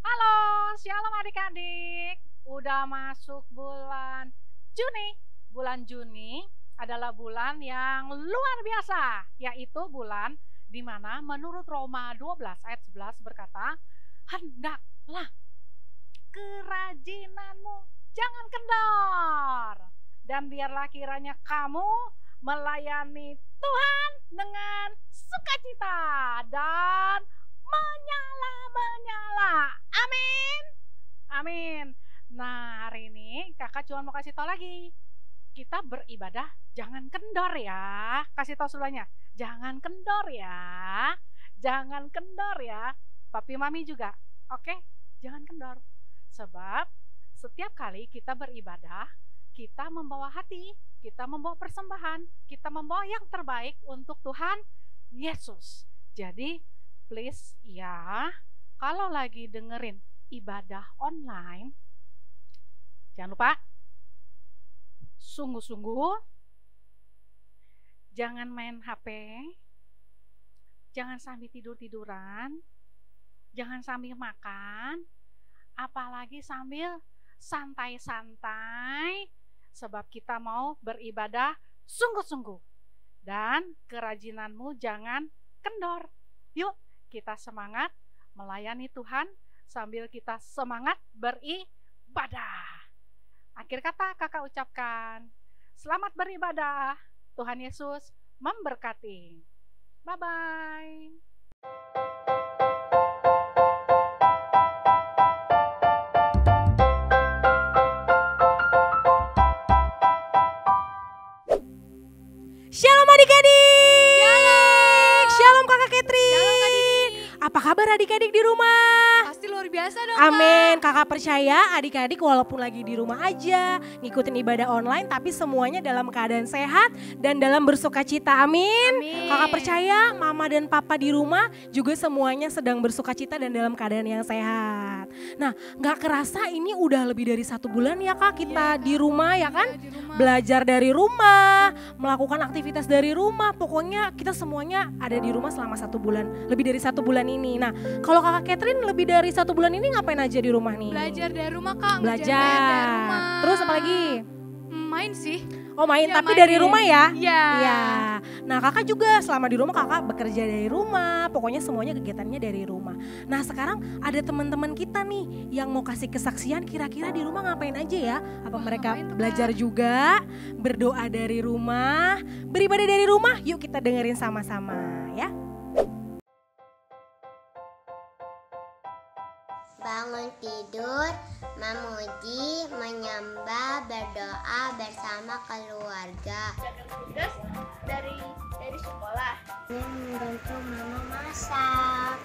Halo, shalom adik-adik. Udah masuk bulan Juni. Bulan Juni adalah bulan yang luar biasa, yaitu bulan di mana menurut Roma 12 ayat 11 berkata, "Hendaklah kerajinanmu jangan kendor, dan biarlah kiranya kamu melayani Tuhan dengan sukacita dan menyala-menyala." Amin. Amin. Nah, hari ini kakak cuma mau kasih tahu lagi. Kita beribadah jangan kendor ya. Kasih tahu sebelahnya. Jangan kendor ya. Jangan kendor ya. Papi mami juga. Oke? Jangan kendor. Sebab setiap kali kita beribadah, kita membawa hati, kita membawa persembahan, kita membawa yang terbaik untuk Tuhan Yesus. Jadi please ya, kalau lagi dengerin ibadah online, jangan lupa sungguh-sungguh, jangan main HP, jangan sambil tidur-tiduran, jangan sambil makan, apalagi sambil santai-santai, sebab kita mau beribadah sungguh-sungguh. Dan kerajinanmu jangan kendor. Yuk kita semangat melayani Tuhan sambil kita semangat beribadah. Akhir kata kakak ucapkan, selamat beribadah. Tuhan Yesus memberkati. Bye-bye. Shalom adik-adik. Shalom Kakak Catherine. Shalom Kak Dini. Apa kabar adik-adik di rumah? Pasti luar biasa dong Amin. Kak. Kakak percaya adik-adik walaupun lagi di rumah aja, ngikutin ibadah online, tapi semuanya dalam keadaan sehat dan dalam bersukacita. Amin. Amin. Kakak percaya mama dan papa di rumah juga semuanya sedang bersukacita dan dalam keadaan yang sehat. Nah, gak kerasa ini udah lebih dari 1 bulan ya Kak kita di rumah ya kan? Di rumah. Belajar dari rumah, melakukan aktivitas dari rumah, pokoknya kita semuanya ada di rumah selama 1 bulan, lebih dari 1 bulan ini. Nah, kalau kakak Catherine lebih dari 1 bulan ini ngapain aja di rumah nih? Belajar dari rumah Kak. Belajar. Ngerjain PR dari rumah. Terus apa lagi? Main sih. Oh main, Ya, tapi main. dari rumah ya? Iya. Iya. Nah kakak juga selama di rumah kakak bekerja dari rumah, pokoknya semuanya kegiatannya dari rumah. Nah sekarang ada teman-teman kita nih yang mau kasih kesaksian, kira-kira di rumah ngapain aja ya? Apa mereka ngapain tuh, Kak? belajar juga, berdoa dari rumah, beribadah dari rumah? Yuk kita dengerin sama-sama ya. Bangun tidur, memuji, menyembah, berdoa bersama keluarga. Tugas dari sekolah. Membantu mama masak,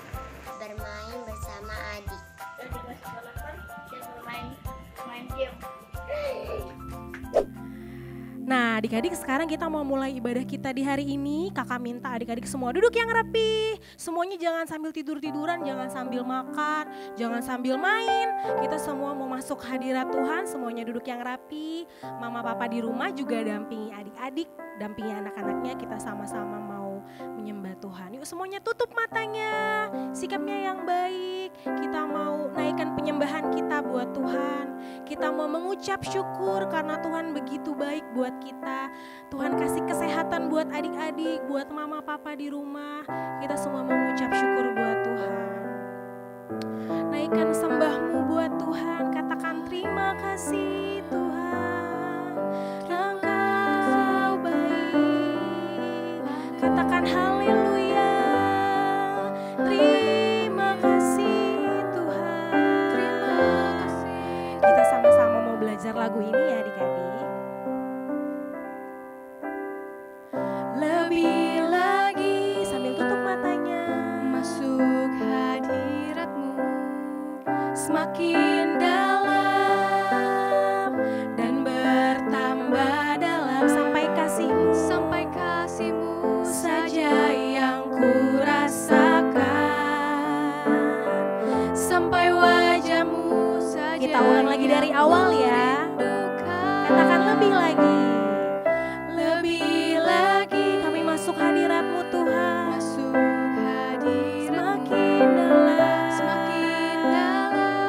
bermain bersama adik. Dan tugas sekolah kan dan main game. Nah adik-adik sekarang kita mau mulai ibadah kita di hari ini. Kakak minta adik-adik semua duduk yang rapi. Semuanya jangan sambil tidur-tiduran, jangan sambil makan, jangan sambil main. Kita semua mau masuk hadirat Tuhan, semuanya duduk yang rapi. Mama papa di rumah juga dampingi adik-adik, dampingi anak-anaknya, kita sama-sama mau menyembah Tuhan. Yuk semuanya tutup matanya, sikapnya yang baik. Kita mau naikkan penyembahan kita buat Tuhan. Kita mau mengucap syukur karena Tuhan begitu baik buat kita. Tuhan kasih kesehatan buat adik-adik, buat mama papa di rumah. Kita semua mengucap syukur buat Tuhan. Naikkan sembahmu buat Tuhan, katakan terima kasih Tuhan, Engkau baik. Katakan haleluya, terima kasih Tuhan. Terima kasih. Kita sama-sama mau belajar lagu ini ya adik-adik. Lebih lagi sambil tutup matanya. Masuk hadirat-Mu. Semakin dalam dan bertambah dalam sampai kasih-Mu Sampai kasih-Mu saja yang ku rasakan, sampai wajah-Mu saja. Kita ulang lagi dari awal ya. Katakan lebih lagi. Lebih lagi kami masuk hadirat-Mu Tuhan. Masuk hadirat-Mu. Semakin dalam. Semakin dalam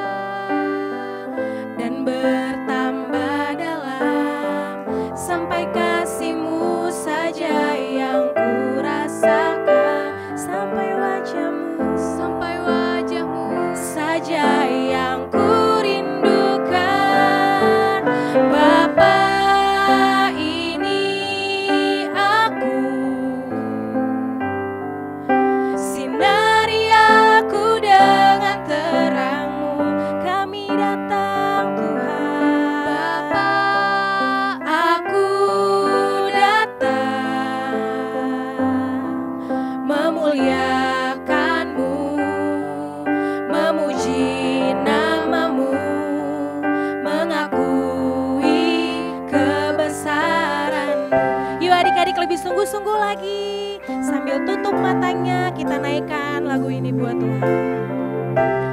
sungguh-sungguh lagi. Sambil tutup matanya kita naikkan lagu ini buat Tuhan.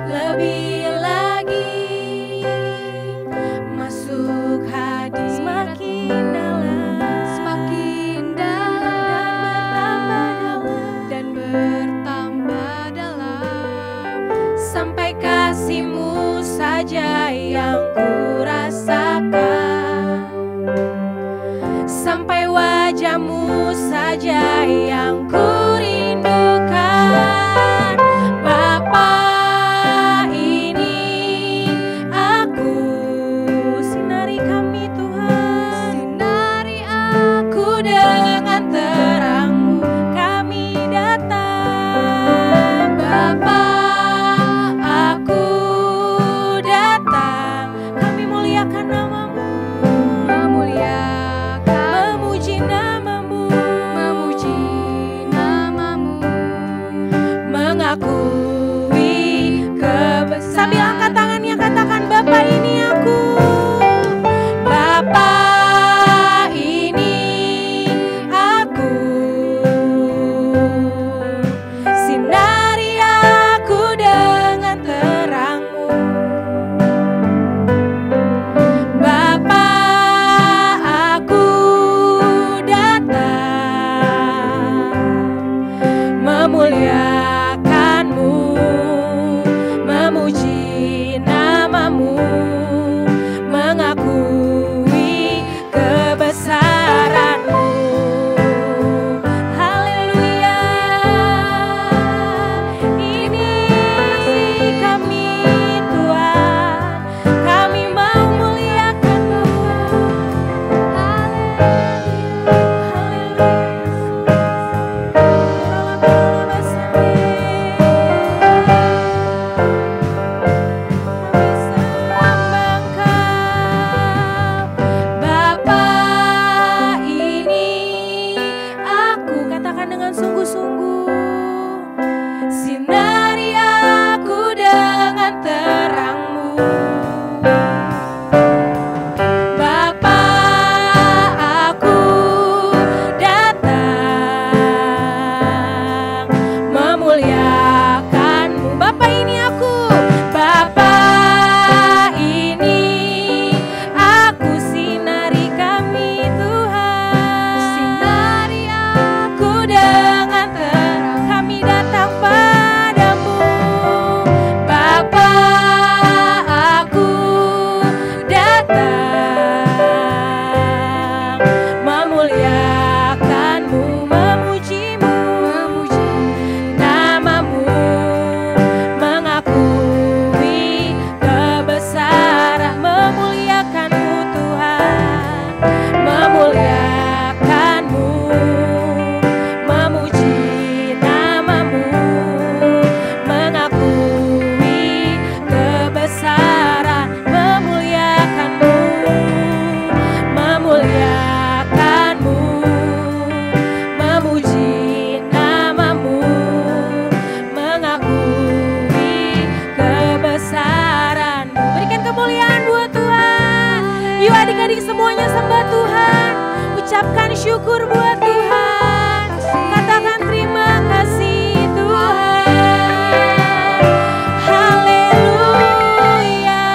Lebih lagi masuk hadir semakin dalam, Semakin dalam dan bertambah dalam, sampai kasih-Mu saja yang ku rasakan, sampai wajah-Mu saja yang ku rindukan. Bapa, ini aku, sinari kami Tuhan, sinari aku dengan terang-Mu kami datang. Bapa, aku datang, kami muliakan nama-Mu, memuliakan, memuji nama-Mu, memuji namamu, mengakui kebesaran. Sambil angkat tangannya katakan, Bapa ini aku. Bapa ini aku, sinari aku dengan terang-Mu. Bapa, aku datang memuliakan-Mu, memuji nama-Mu, mengakui kebesaran-Mu. Haleluya, ini kami Tuhan, kami mau muliakan-Mu. Bapa, ini aku, katakan dengan sungguh-sungguh, sinari aku dengan terang-Mu. Bapa, aku datang memuliakan-Mu. Bapa, ini aku. Bapa, ini aku, sinari kami Tuhan, sinari aku dengan terang kami datang padamu. Bapa, aku datang memuliakan-Mu, memuji-Mu, memuji nama-Mu, mengakui kebesaran, memuliakan-Mu Tuhan, memuliakan-Mu, memuji nama-Mu, mengakui kebesaran, memuliakan-Mu, memuliakan-Mu, memuji nama-Mu, mengakui kebesaran-Mu. Berikan kemuliaan buat Tuhan. Yuk adik-adik semuanya sembah Tuhan, ucapkan syukur buat Tuhan, katakan terima kasih Tuhan. Haleluya,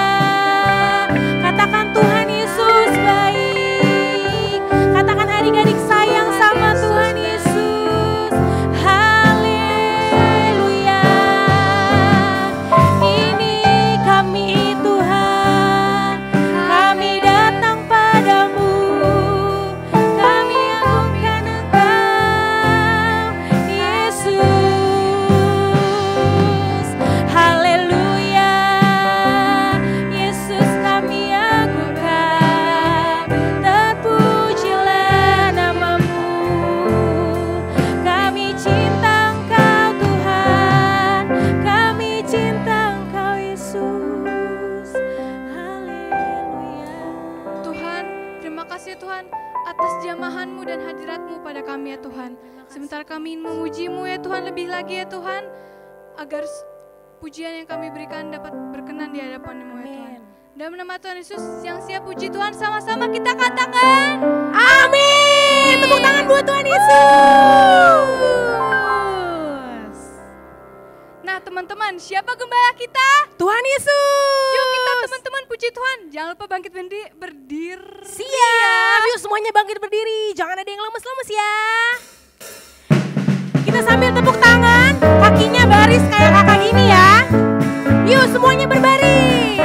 katakan Tuhan Yesus baik, katakan adik-adik sayang sama Tuhan Yesus. Haleluya, ini kami Tuhan, kami datang padamu, kami agungkan Engkau Yesus. Haleluya, Yesus kami agungkan, terpujilah nama-Mu, kami cinta Engkau Tuhan, kami cinta Engkau Yesus. Haleluya. Tuhan, terima kasih Tuhan atas jamahan-Mu dan hadirat-Mu pada kami ya Tuhan. Sebentar kami memuji-Mu ya Tuhan lebih lagi ya Tuhan, agar pujian yang kami berikan dapat berkenan di hadapan-Mu ya Tuhan. Dalam nama Tuhan Yesus yang siap puji Tuhan, sama-sama kita katakan Amin. Amin. Tepuk tangan buat Tuhan Yesus. Nah teman-teman, siapa gembala kita? Tuhan Yesus. Yuk kita teman-teman puji Tuhan. Jangan lupa bangkit berdiri. Siap. Yuk semuanya bangkit berdiri. Jangan ada yang lemes-lemes ya. Kita sambil tepuk tangan, kakinya baris kayak kakak gini ya. Yuk semuanya berbaris.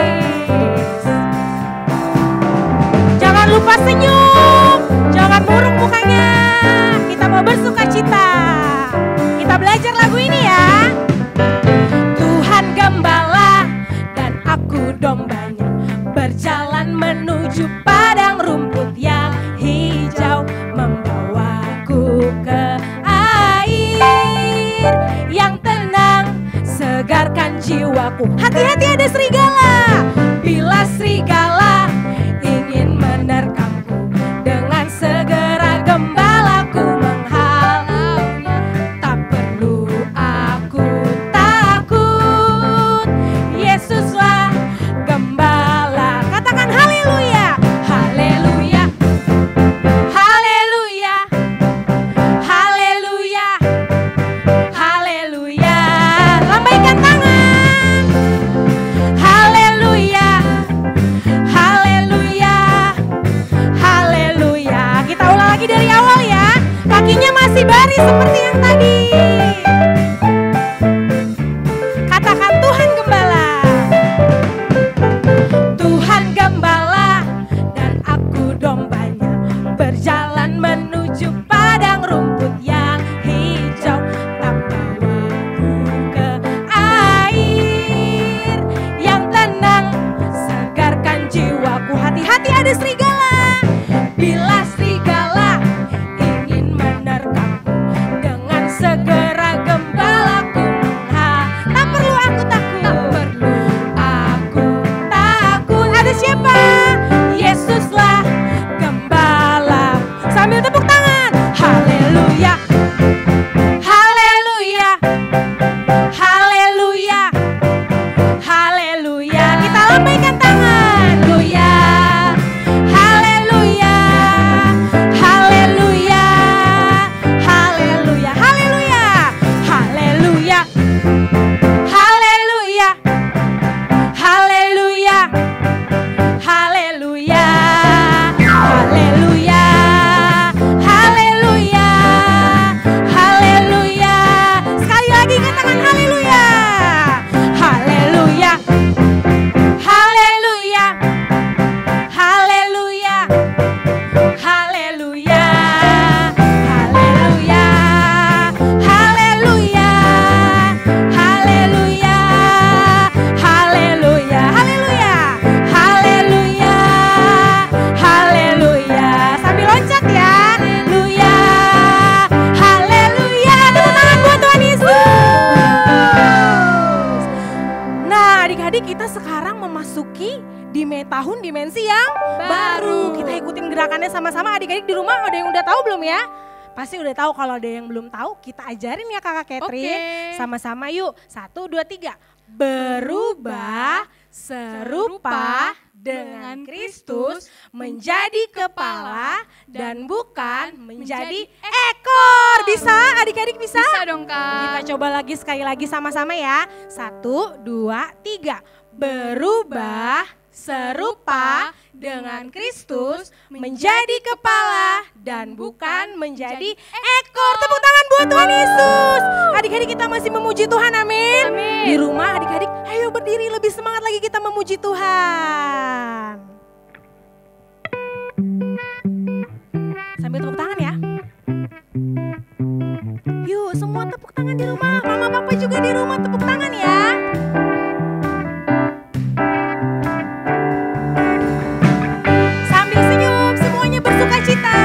Jangan lupa senyum, jangan murung mukanya. Kita mau bersuka cita. Kita belajar lagu ini ya. Tuhan gembala dan aku dombanya, berjalan menuju padang rumput yang hijau, membawaku ke air yang tenang, segarkan jiwaku. Hati-hati ada serigala. Bila serigala ingin menerkamku, dengan segera gembalaku menghalaunya. Tak perlu aku takut, Yesuslah gembala. Katakan haleluya, haleluya, haleluya, haleluya, haleluya. Lambaikan tangan. Haleluya, haleluya, haleluya. Kita ulang lagi dari awal ya. Kakinya masih baris seperti yang tadi. Katakan Tuhan gembala. Tuhan gembala dan aku dombanya, berjalan menuju padang rumput yang hijau, tak bawaku ke air yang tenang, segarkan jiwaku. Hati-hati ada serigala. Bila serigala ingin menerkamku, dengan segera gembalaku tak perlu aku takut, tak perlu aku takut. Ada siapa? Yesuslah gembala. Sambil tepuk tangan. Haleluya, haleluya, haleluya, haleluya. Kita lambaikan tangan. Haleluya, haleluya, haleluya, haleluya, haleluya, haleluya, haleluya, haleluya, haleluya, haleluya, haleluya. Sekali lagi katakan haleluya, haleluya, haleluya, haleluya, haleluya, haleluya, haleluya, haleluya, haleluya, haleluya, haleluya, haleluya. Sambil loncat ya. Haleluya, haleluya. Tepuk tangan buat Tuhan Yesus. Nah, adik-adik, kita sekarang memasuki tahun dimensi yang baru. Kita ikutin gerakannya sama-sama. Adik-adik di rumah ada yang udah tahu belum ya? Pasti udah tahu. Kalau ada yang belum tahu, kita ajarin ya Kakak Catherine. Oke. Sama-sama yuk. 1, 2, 3. Berubah serupa dengan Kristus, menjadi kepala dan bukan menjadi ekor. Bisa adik-adik, bisa? Bisa dong Kita Kak. coba lagi sekali lagi sama-sama ya. 1, 2, 3. Berubah serupa dengan Kristus, menjadi kepala dan bukan menjadi ekor. Tepuk tangan buat Tuhan Yesus. Adik-adik, kita masih memuji Tuhan, amin. Amin. Di rumah adik-adik, ayo berdiri, lebih semangat lagi kita memuji Tuhan. Sambil tepuk tangan ya. Yuk semua tepuk tangan di rumah. Mama papa juga di rumah tepuk tangan ya. Sambil senyum semuanya bersuka cita.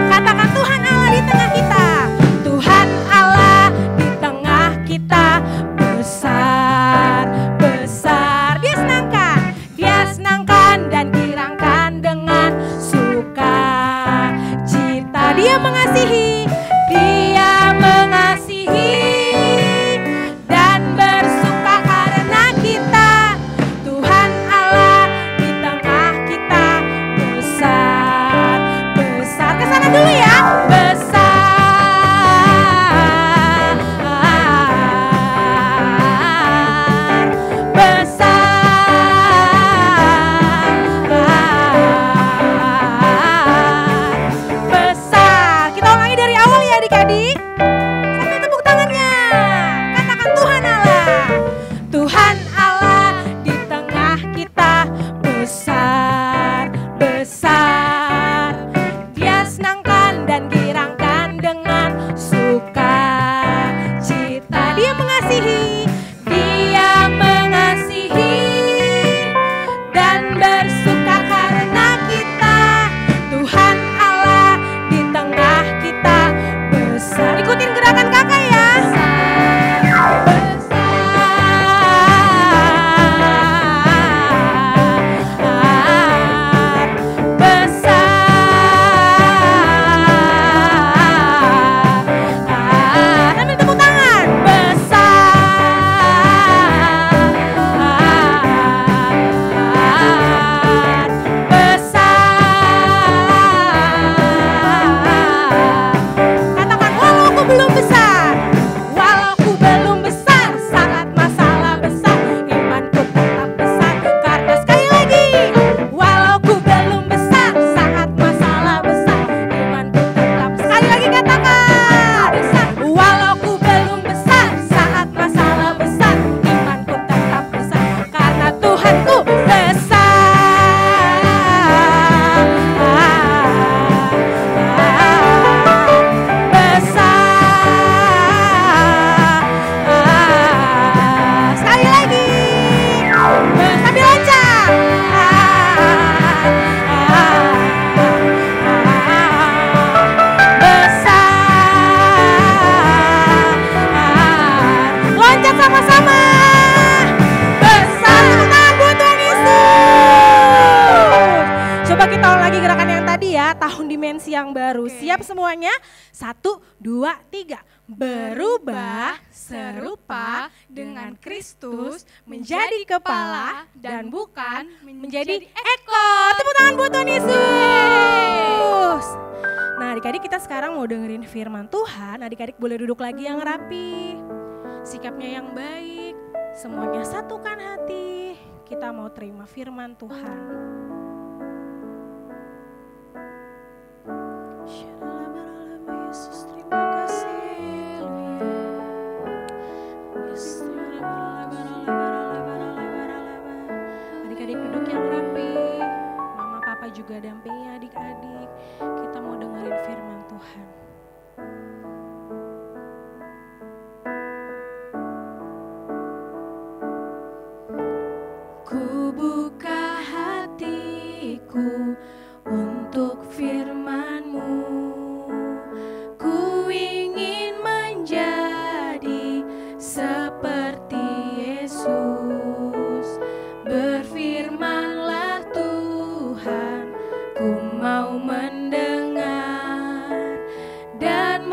Katakan Tuhan Allah di tengah kita. Tuhan Allah di tengah kita. Besar, besar. Dia senangkan dan girangkan dengan dimensi yang baru. Siap semuanya? 1, 2, 3. Berubah serupa dengan Kristus menjadi kepala dan bukan menjadi ekor. Tepuk tangan buat Tuhan Yesus. Nah adik-adik, kita sekarang mau dengerin firman Tuhan. Adik-adik boleh duduk lagi yang rapi, sikapnya yang baik, semuanya satukan hati. Kita mau terima firman Tuhan. Yesus, terima kasih. Adik-adik duduk yang rapi. Mama papa juga dampingi adik-adik. Kita mau dengerin firman Tuhan. Ku buka hatiku untuk firman-Mu. Ku ingin menjadi seperti Yesus. Berfirmanlah Tuhan, ku mau mendengar dan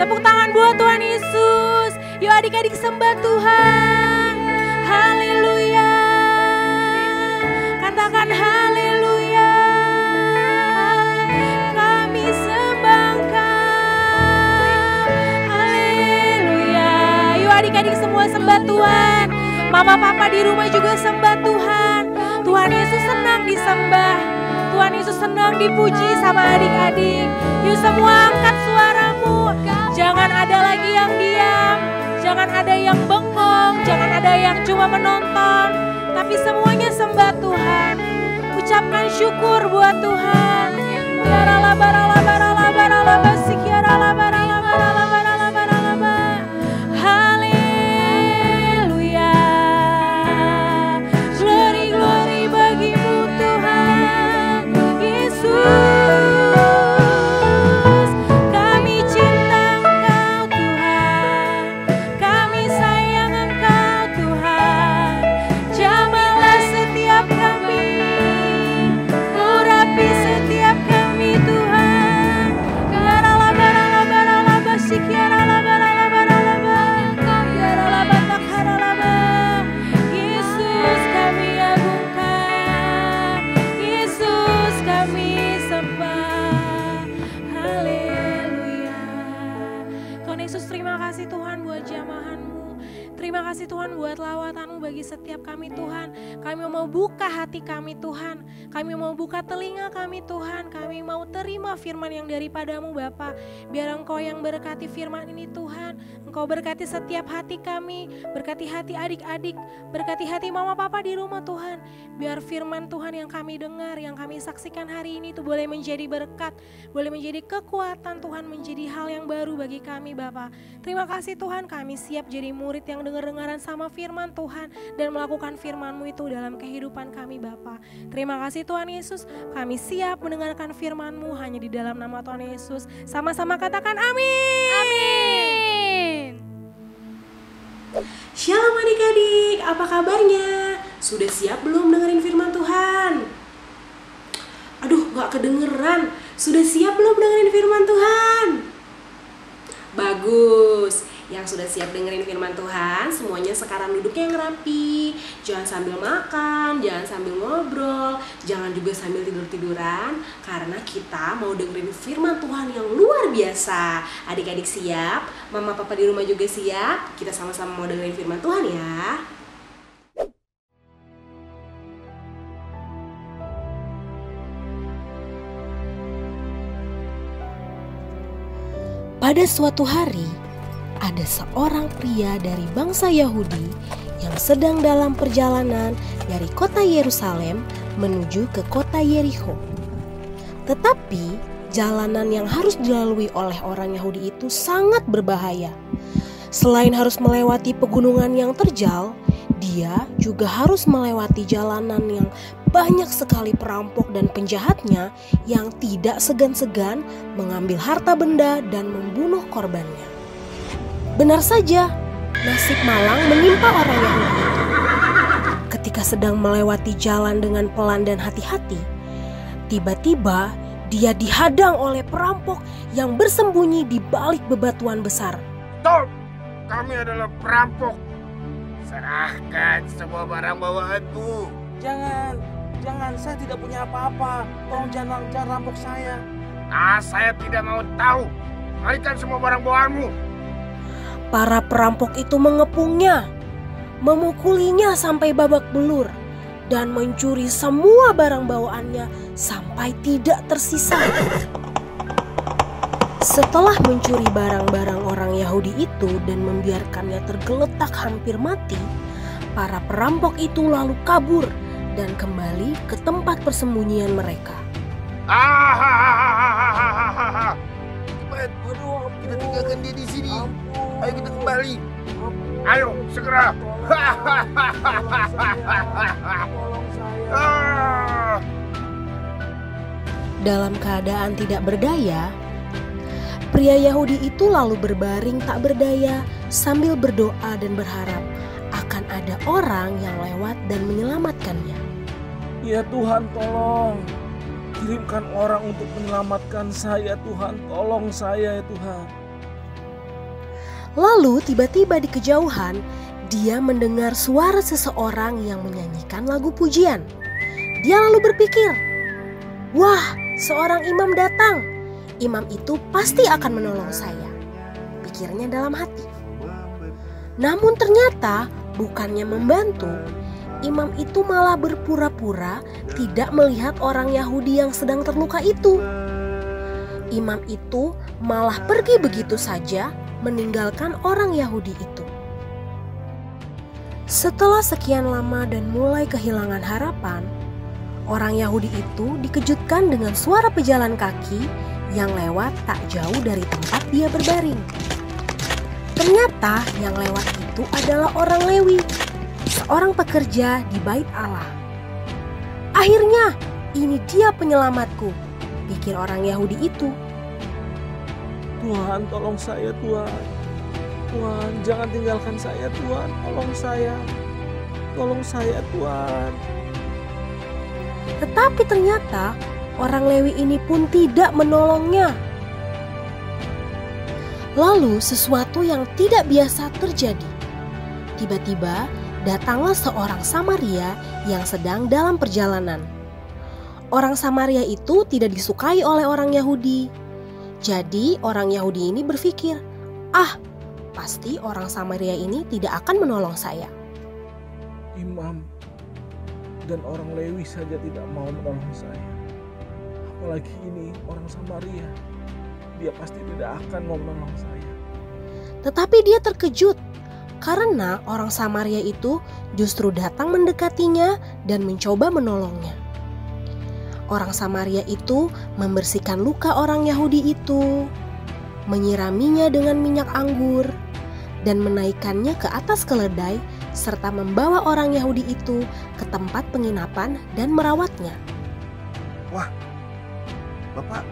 Tepuk tangan buat Tuhan Yesus. Yuk adik-adik sembah Tuhan. Haleluya. Katakan haleluya. Kami sembah Engkau. Haleluya. Yuk adik-adik semua sembah Tuhan. Mama papa di rumah juga sembah Tuhan. Tuhan Yesus senang disembah. Tuhan Yesus senang dipuji sama adik-adik. Yuk semua angkat suaramu. Jangan ada lagi yang diam. Jangan ada yang bengong. Jangan ada yang cuma menonton. Tapi semuanya sembah Tuhan. Ucapkan syukur buat Tuhan. Barala barala barala barala basikiara la barala barala barala barala ba. Haleluya. Glory glory bagimu Tuhan Yesus. Kami cinta Engkau Tuhan. Kami sayang Engkau Tuhan. Jamahlah setiap kami. Urapi setiap kami Tuhan. Barala barala barala basikiara la barala barala ba. Barala batak harala ba. Yesus kami agungkan. Yesus kami sembah. Haleluya. Tuhan Yesus, terima kasih Tuhan buat jamahan-Mu. Terima kasih Tuhan buat lawatan-Mu bagi setiap kami Tuhan. Kami mau buka hati kami Tuhan. Kami mau buka telinga kami Tuhan. Kami mau terima firman yang daripada-Mu Bapa. Biar Engkau yang berkati firman ini Tuhan. Engkau berkati setiap hati kami. Berkati hati adik-adik. Berkati hati mama papa di rumah Tuhan. Biar firman Tuhan yang kami dengar, yang kami saksikan hari ini itu boleh menjadi berkat. Boleh menjadi kekuatan Tuhan, menjadi hal yang baru bagi kami Bapa. Terima kasih Tuhan, kami siap jadi murid yang dengar-dengaran sama firman Tuhan. Dan melakukan firman-Mu itu dalam kehidupan kami Bapa. Terima kasih Tuhan Yesus, kami siap mendengarkan firman-Mu hanya di dalam nama Tuhan Yesus. Sama-sama katakan amin. Amin. Shalom adik-adik, apa kabarnya? Sudah siap belum dengerin firman Tuhan? Aduh, gak kedengeran. Sudah siap belum dengerin firman Tuhan? Bagus. Yang sudah siap dengerin firman Tuhan, semuanya sekarang duduknya yang rapi. Jangan sambil makan, jangan sambil ngobrol, jangan juga sambil tidur-tiduran. Karena kita mau dengerin firman Tuhan yang luar biasa. Adik-adik siap? Mama papa di rumah juga siap? Kita sama-sama mau dengerin firman Tuhan ya. Pada suatu hari, ada seorang pria dari bangsa Yahudi yang sedang dalam perjalanan dari kota Yerusalem menuju ke kota Yerikho. Tetapi jalanan yang harus dilalui oleh orang Yahudi itu sangat berbahaya. Selain harus melewati pegunungan yang terjal, dia juga harus melewati jalanan yang banyak sekali perampok dan penjahatnya yang tidak segan-segan mengambil harta benda dan membunuh korbannya. Benar saja, nasib malang menimpa orang Yahudi itu. Ketika sedang melewati jalan dengan pelan dan hati-hati, tiba-tiba dia dihadang oleh perampok yang bersembunyi di balik bebatuan besar. Stop! Kami adalah perampok. Serahkan semua barang bawaanmu. Jangan, saya tidak punya apa-apa. Tolong jangan rampok saya. Saya tidak mau tahu. Kembalikan semua barang bawaanmu. Para perampok itu mengepungnya, memukulinya sampai babak belur, dan mencuri semua barang bawaannya sampai tidak tersisa. Setelah mencuri barang-barang orang Yahudi itu dan membiarkannya tergeletak hampir mati, para perampok itu lalu kabur dan kembali ke tempat persembunyian mereka. Cepat, kita tinggalkan dia di sini. Ayo kita kembali. Ayo, segera. Dalam keadaan tidak berdaya, pria Yahudi itu lalu berbaring tak berdaya sambil berdoa dan berharap akan ada orang yang lewat dan menyelamatkannya. Ya Tuhan, tolong. Kirimkan orang untuk menyelamatkan saya Tuhan. Tolong saya ya Tuhan. Lalu tiba-tiba di kejauhan, dia mendengar suara seseorang yang menyanyikan lagu pujian. Dia lalu berpikir, "Wah, seorang imam datang. Imam itu pasti akan menolong saya," pikirnya dalam hati. Namun ternyata bukannya membantu, imam itu malah berpura-pura tidak melihat orang Yahudi yang sedang terluka itu. Imam itu malah pergi begitu saja meninggalkan orang Yahudi itu. Setelah sekian lama dan mulai kehilangan harapan, orang Yahudi itu dikejutkan dengan suara pejalan kaki yang lewat tak jauh dari tempat dia berbaring. Ternyata yang lewat itu adalah orang Lewi, seorang pekerja di bait Allah. "Akhirnya, ini dia penyelamatku," pikir orang Yahudi itu. Tuhan, tolong saya Tuhan. Tuhan, jangan tinggalkan saya Tuhan. Tolong saya. Tolong saya Tuhan. Tetapi ternyata orang Lewi ini pun tidak menolongnya. Lalu sesuatu yang tidak biasa terjadi. Tiba-tiba datanglah seorang Samaria yang sedang dalam perjalanan. Orang Samaria itu tidak disukai oleh orang Yahudi. Jadi orang Yahudi ini berpikir, pasti orang Samaria ini tidak akan menolong saya. Imam dan orang Lewi saja tidak mau menolong saya. Apalagi ini orang Samaria. Dia pasti tidak akan mau menolong saya. Tetapi dia terkejut karena orang Samaria itu justru datang mendekatinya dan mencoba menolongnya. Orang Samaria itu membersihkan luka orang Yahudi itu, menyiraminya dengan minyak anggur, dan menaikkannya ke atas keledai, serta membawa orang Yahudi itu ke tempat penginapan dan merawatnya. Wah, Bapak,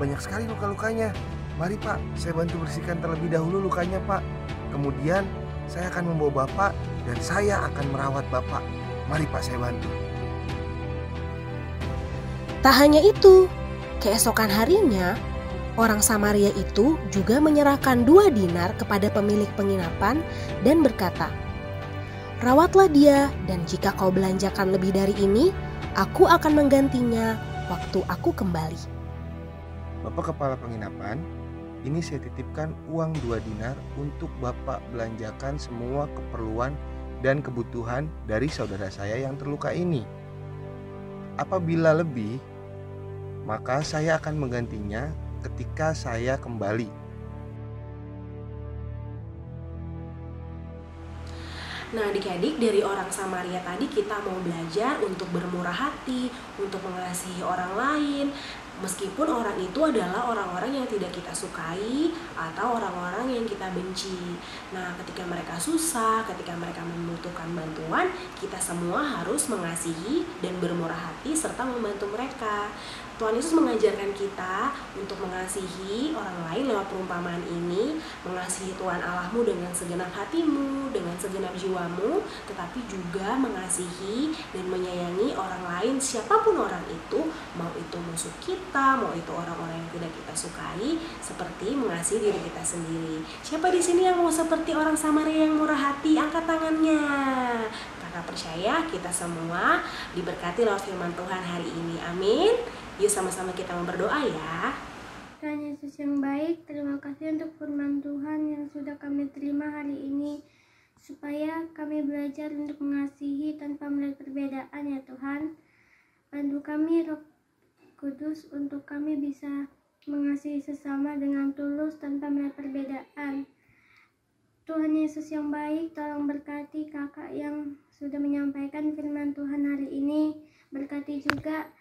banyak sekali luka-lukanya. Mari Pak, saya bantu bersihkan terlebih dahulu lukanya Pak. Kemudian saya akan membawa Bapak dan saya akan merawat Bapak. Mari Pak, saya bantu. Tak hanya itu, keesokan harinya, orang Samaria itu juga menyerahkan 2 dinar kepada pemilik penginapan dan berkata, "Rawatlah dia, dan jika kau belanjakan lebih dari ini, aku akan menggantinya waktu aku kembali." Bapak Kepala Penginapan, ini saya titipkan uang 2 dinar untuk Bapak belanjakan semua keperluan dan kebutuhan dari saudara saya yang terluka ini. Apabila lebih, maka saya akan menggantinya ketika saya kembali. Nah, adik-adik, dari orang Samaria tadi kita mau belajar untuk bermurah hati, untuk mengasihi orang lain, meskipun orang itu adalah orang-orang yang tidak kita sukai atau orang-orang yang kita benci. Nah, ketika mereka susah, ketika mereka membutuhkan bantuan, kita semua harus mengasihi dan bermurah hati serta membantu mereka. Tuhan Yesus mengajarkan kita untuk mengasihi orang lain lewat perumpamaan ini, mengasihi Tuhan Allahmu dengan segenap hatimu, dengan segenap jiwamu, tetapi juga mengasihi dan menyayangi orang lain, siapapun orang itu, mau itu musuh kita, mau itu orang-orang yang tidak kita sukai, seperti mengasihi diri kita sendiri. Siapa di sini yang mau seperti orang Samaria yang murah hati? Angkat tangannya. Kakak percaya kita semua diberkati lewat firman Tuhan hari ini. Amin. Yuk sama-sama kita mau berdoa ya. Tuhan Yesus yang baik, terima kasih untuk firman Tuhan yang sudah kami terima hari ini, supaya kami belajar untuk mengasihi tanpa melihat perbedaan ya Tuhan. Bantu kami Roh Kudus untuk kami bisa mengasihi sesama dengan tulus tanpa melihat perbedaan. Tuhan Yesus yang baik, tolong berkati kakak yang sudah menyampaikan firman Tuhan hari ini. Berkati juga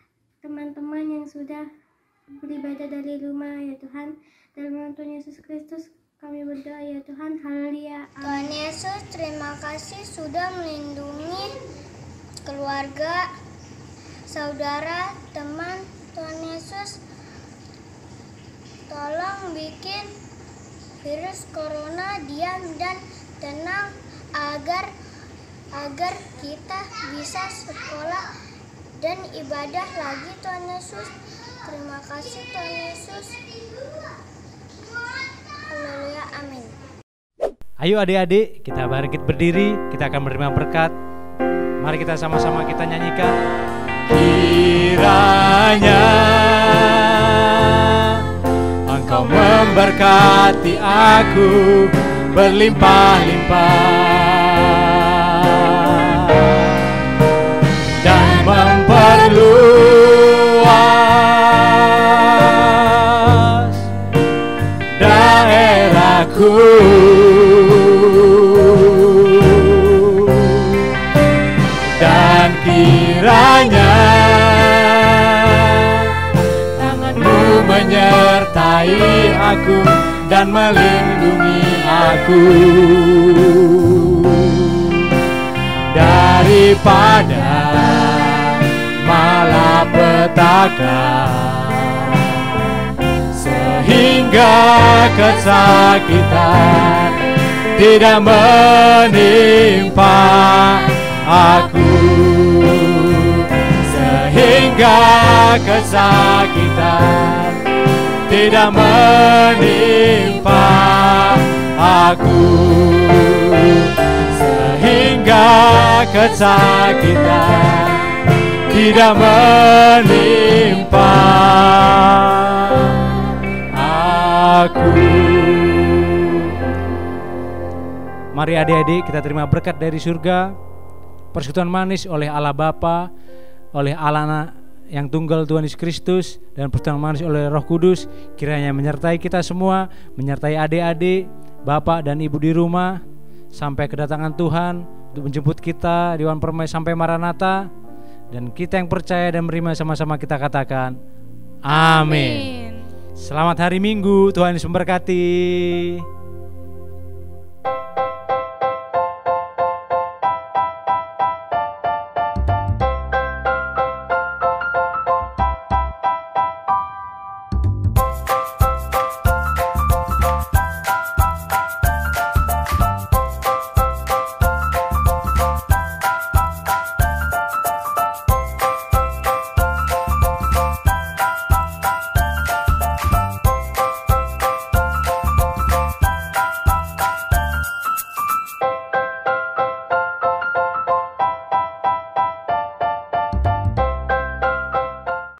teman-teman yang sudah beribadah dari rumah ya Tuhan. Dalam nama Tuhan Yesus Kristus kami berdoa ya Tuhan. Haleluya. Tuhan Yesus, terima kasih sudah melindungi keluarga, saudara, teman. Tuhan Yesus, tolong bikin virus corona diam dan tenang agar kita bisa sekolah dan ibadah lagi Tuhan Yesus. Terima kasih Tuhan Yesus. Haleluya, amin. Ayo adik-adik, kita bangkit berdiri, kita akan menerima berkat. Mari kita sama-sama kita nyanyikan. Kiranya Engkau memberkati aku berlimpah-limpah dan memperluas daerahku, dan kiranya tangan-Mu menyertai aku dan melindungi aku daripada malapetaka, sehingga kesakitan tidak menimpa aku, sehingga kesakitan tidak menimpa aku, sehingga kesakitan tidak menimpa aku. Mari adik-adik kita terima berkat dari surga, persekutuan manis oleh Allah Bapa, oleh Allah Anak yang tunggal Tuhan Yesus Kristus, dan persekutuan manis oleh Roh Kudus kiranya menyertai kita semua, menyertai adik-adik, bapak dan ibu di rumah sampai kedatangan Tuhan untuk menjemput kita di Wan Permai sampai Maranatha. Dan kita yang percaya dan menerima sama-sama kita katakan amin. Selamat hari Minggu, Tuhan Yesus memberkati.